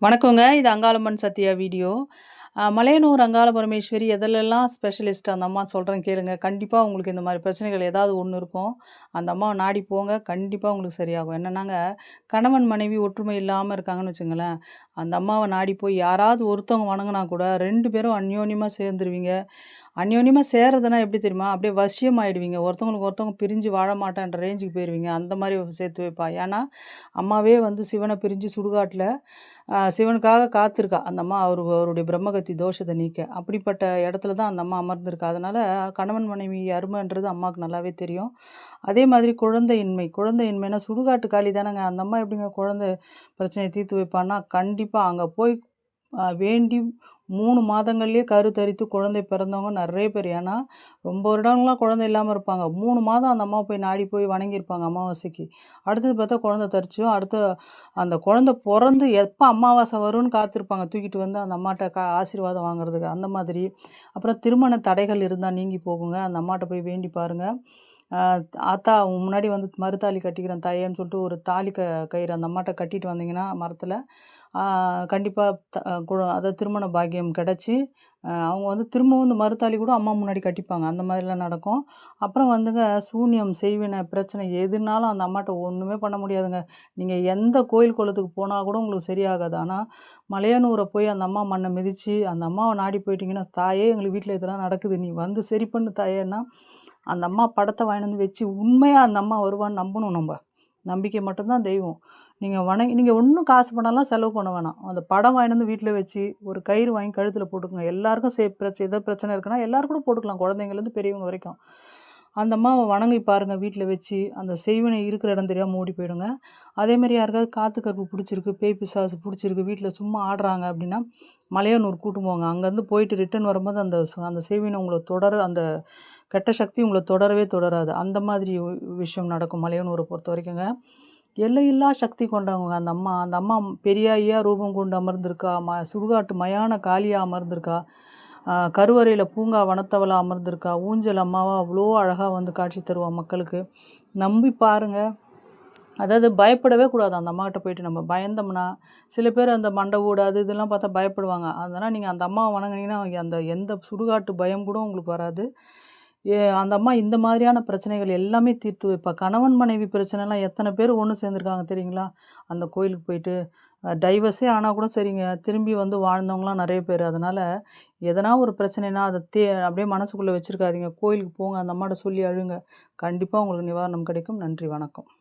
வணக்கங்க. இது Angalamman Sathya video. Malayanur Angala Parameswari எதுலெல்லாம் specialist அந்த அம்மா சொல்கிறேன் கேளுங்க. கண்டிப்பா உங்களுக்கு இந்த மாரி பிரச்சனைகள் ஏதாவது ஒண்ணு இருக்கும். அந்த அம்மாவ நாடி போங்க. கண்டிப்பா உங்களுக்கு சரியாகும். என்னன்னாங்க, கணவன், மனைவி ஒற்றுமை இல்லாம இருக்காங்கன்னு வச்சுங்களேன், அந்த அம்மாவ நாடி போய் யாராவது ஒருத்தவங்க வணங்குனா கூட 2 பேரும் அந்யோன்யமா சேர்ந்துருவீங்க. அந்யோன்யமா சேர்றதுனா எப்படி தெரியுமா? அப்படியே வசியம் ஆயிடுவீங்க. ஒருத்தவங்களுக்கு ஒருத்தவங்க பிரிஞ்சு வாழ மாட்டேன்ற ரேஞ்சுக்கு போயிருவீங்க. அந்த மாரி சேர்த்து வைப்பா. ஏன்னா, அம்மாவே வந்து சிவன பிரிஞ்சு சுடுகாட்ல சிவனுக்காக காத்திருக்கா. அந்த அம்மா அவருடைய பிரம்மகத்தி தோஷத்த நீக்க. அப்படிப்பட்ட இடத்துல தான் அந்த அம்மா அமர்ந்திருக்கா. அதனால கணவன், மனைவி அருமைன்றது அம்மாவுக்கு நல்லாவே தெரியும். அதே மாதிரி குழந்தையின்மைனா சுடுகாட்டு காலி தானங்க. அந்த அம்மா எப்படிங்க குழந்தை பிரச்சனைய தீர்த்து வைப்பான்னா, கண்டிப்பா அங்க போய் வேண்டி 3 மாதங்கள்லயே கருத்தரித்து குழந்தை பிறந்தவங்க நெறைய பேர். ஏன்னா, ரொம்ப வருடங்களா குழந்தை இல்லாம இருப்பாங்க. 3 மாதம் அந்த அம்மாவ போய் நாடி போய் வணங்கியிருப்பாங்க அமாவாசைக்கு. அடுத்தது பார்த்தா குழந்தை தரிச்சுரும். அடுத்து அந்த குழந்தை பொறந்து எப்ப அமாவாசை வரும்னு காத்திருப்பாங்க. தூக்கிட்டு வந்து அந்த அம்மாட்ட ஆசீர்வாதம் வாங்குறதுக்கு. அந்த மாதிரி. அப்புறம் திருமண தடைகள் இருந்தா நீங்கி போகுங்க. அந்த அம்மாட்ட போய் வேண்டி பாருங்க. அ ஆத்தா உன் முன்னாடி வந்து மறுதாலி கட்டிக்கிறேன் தாயேன்னு சொல்லிட்டு ஒரு தாலி கயிறு அந்த அம்மாட்ட கட்டிட்டு வந்தீங்கன்னா மரத்தில, ஆ கண்டிப்பா த அதாவது திருமண பாக்கியம் கிடைச்சு, அவங்க வந்து திரும்பவும் இந்த மறுதாலி கூட அம்மா முன்னாடி கட்டிப்பாங்க. அந்த மாதிரிலாம் நடக்கும். அப்புறம் வந்துங்க சூனியம், செய்வினை பிரச்சனை எதுனாலும் அந்த அம்மாட்ட ஒண்ணுமே பண்ண முடியாதுங்க. நீங்க எந்த கோயில் குளத்துக்கு போனா கூட உங்களுக்கு சரியாகாது. ஆனா, மலையனூர போய் அந்த அம்மா மண்ண மிதிச்சு, அந்த அம்மாவ நாடி போயிட்டீங்கன்னா, "தாயே எங்களுக்கு வீட்ல இதெல்லாம் நடக்குது. நீ வந்து சரி பண்ணு தாயேன்னா" அந்த அம்மா படத்த வாங்கின்னு வந்து வச்சு, உண்மையா அந்த அம்மா வருவான்னு நம்பணும் நம்ப. நம்பிக்கை மட்டும் தான் தெய்வம். நீங்க ஒண்ணும் காசு பணம்லாம் செலவு பண்ண வேணாம். அந்த படம் வாங்கின்னு வந்து வீட்ல வச்சு, ஒரு கயிறு வாங்கி கழுத்துல போட்டுக்கங்க. எல்லாருக்கும் ஏதோ பிரச்சனை இருக்குன்னா, எல்லாரும் கூட போட்டுக்கலாம். குழந்தைங்கலேருந்து பெரியவங்க வரைக்கும். அந்த அம்மாவ வணங்கி பாருங்க வீட்ல வச்சு. அந்த செய்வினை இருக்கிற இடம் தெரியாம ஓடி போயிடுங்க. அதேமாரி யாருக்காவது காத்து கருப்பு புடிச்சிருக்கு, பேய் பிசாசு புடிச்சிருக்கு, வீட்ல சும்மா ஆடுறாங்க அப்டின்னா, மலையனூர் கூட்டு போங்க. அங்கருந்து போயிட்டு ரிட்டர்ன் வரும்போது அந்த செய்வினை உங்கள அந்த கெட்ட சக்தி உங்கள தொடரவே தொடராது. அந்த மாதிரி விஷயம் நடக்கும் மலையனூர பொறுத்தவரைக்குங்க. எல்லையில்லா சக்தி கொண்டவங்க அந்த அம்மா. அந்த அம்மா பெரியாயியா ரூபம் கொண்டு அமர்ந்திருக்கா. சுடுகாட்டு மயான காளியா அமர்ந்திருக்கா. கருவறையில பூங்கா வனத்தவளா அமர்ந்திருக்கா. ஊஞ்சல் அம்மாவா அவ்ளோ அழகா வந்து காட்சி தருவா மக்களுக்கு. நம்பி பாருங்க. அதாவது பயப்படவே கூடாது அந்த அம்மாகிட்ட போயிட்டு நம்ம பயந்தோம்னா, சில பேர் அந்த மண்டை ஓடு அது இதெல்லாம் பார்த்தா பயப்படுவாங்க. அதனால நீங்க அந்த அம்மாவ வணங்குனீங்கன்னா, அந்த எந்த சுடுகாட்டு பயம் கூட உங்களுக்கு வராது. அந்த அம்மா இந்த மாதிரியான பிரச்சனைகள் எல்லாமே தீர்த்து வைப்பா. கணவன் மனைவி பிரச்சனைலாம் எத்தன பேர் ஒண்ணு சேர்ந்துருக்காங்க தெரியுங்களா? அந்த கோயிலுக்கு போயிட்டு. டைவர்ஸே ஆனா கூட சரிங்க, திரும்பி வந்து வாழ்ந்தவங்கலாம் நெறைய பேரு. அதனால எதனா ஒரு பிரச்சனைனா அத அப்படியே மனசுக்குள்ள வச்சிருக்காதீங்க. கோயிலுக்கு போங்க, அந்த அம்மாட்ட சொல்லி அழுங்க. கண்டிப்பா உங்களுக்கு நிவாரணம் கிடைக்கும். நன்றி, வணக்கம்.